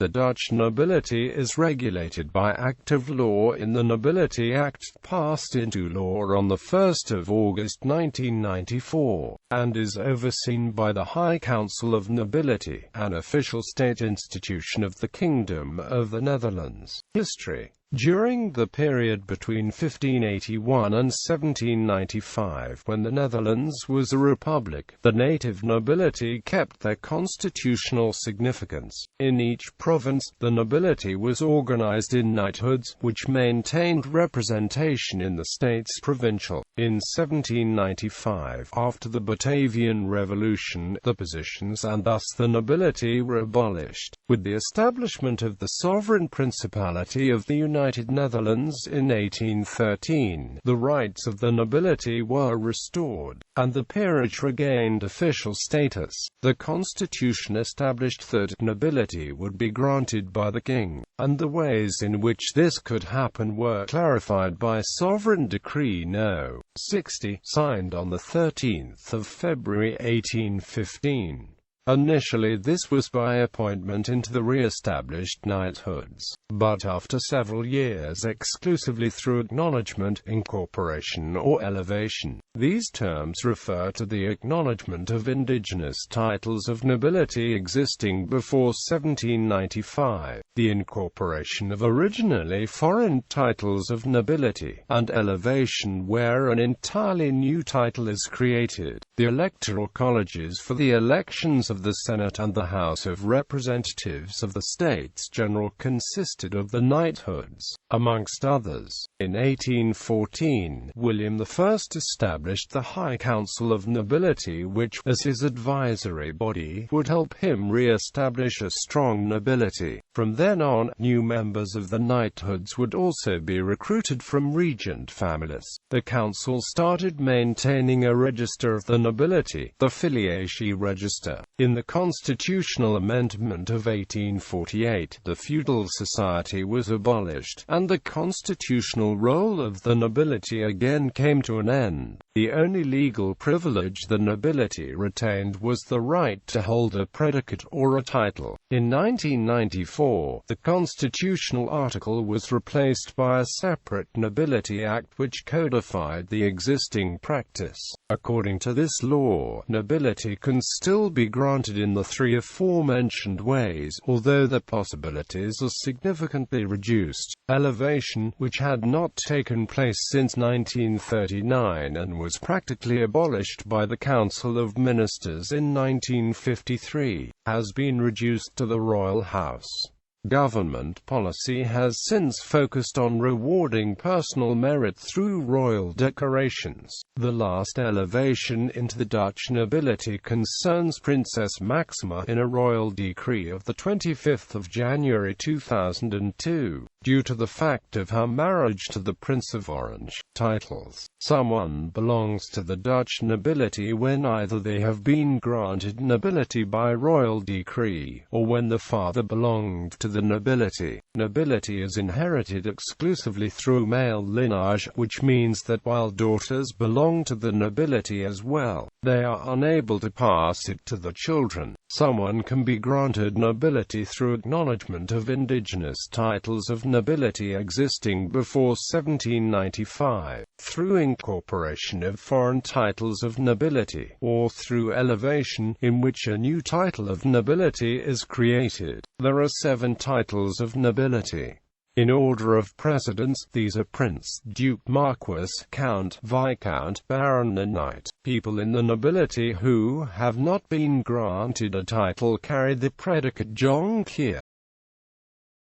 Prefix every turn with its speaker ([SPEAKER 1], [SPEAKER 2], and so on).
[SPEAKER 1] The Dutch nobility is regulated by Act of Law in the Nobility Act, passed into law on 1 August 1994, and is overseen by the High Council of Nobility, an official state institution of the Kingdom of the Netherlands. History. During the period between 1581 and 1795, when the Netherlands was a republic, the native nobility kept their constitutional significance. In each province, the nobility was organized in knighthoods, which maintained representation in the state's provincial. In 1795, after the Batavian Revolution, the positions and thus the nobility were abolished. With the establishment of the sovereign principality of the United Netherlands in 1813, the rights of the nobility were restored, and the peerage regained official status. The constitution established that nobility would be granted by the king, and the ways in which this could happen were clarified by Sovereign Decree No. 60, signed on 13 February 1815. Initially this was by appointment into the re-established knighthoods, but after several years exclusively through acknowledgement, incorporation or elevation. These terms refer to the acknowledgement of indigenous titles of nobility existing before 1795, the incorporation of originally foreign titles of nobility, and elevation where an entirely new title is created. The electoral colleges for the elections of the Senate and the House of Representatives of the States General consisted of the knighthoods, amongst others. In 1814, William I established the High Council of Nobility which, as his advisory body, would help him re-establish a strong nobility. From then on, new members of the knighthoods would also be recruited from regent families. The council started maintaining a register of the nobility, the Filiatie Register. In the constitutional amendment of 1848, the feudal society was abolished, and the constitutional role of the nobility again came to an end. The only legal privilege the nobility retained was the right to hold a predicate or a title. In 1994, the constitutional article was replaced by a separate Nobility Act which codified the existing practice. According to this law, nobility can still be granted in the three aforementioned ways, although the possibilities are significantly reduced. Elevation, which had not taken place since 1939 and was practically abolished by the Council of Ministers in 1953, has been reduced to the royal house. Government policy has since focused on rewarding personal merit through royal decorations. The last elevation into the Dutch nobility concerns Princess Maxima in a royal decree of 25 January 2002. Due to the fact of her marriage to the Prince of Orange, titles, someone belongs to the Dutch nobility when either they have been granted nobility by royal decree, or when the father belonged to the nobility. Nobility is inherited exclusively through male lineage, which means that while daughters belong to the nobility as well, they are unable to pass it to the children. Someone can be granted nobility through acknowledgement of indigenous titles of nobility existing before 1795, through incorporation of foreign titles of nobility, or through elevation, in which a new title of nobility is created. There are 7 titles of nobility. In order of precedence, these are Prince, Duke, Marquess, Count, Viscount, Baron and Knight. People in the nobility who have not been granted a title carry the predicate Jonkheer.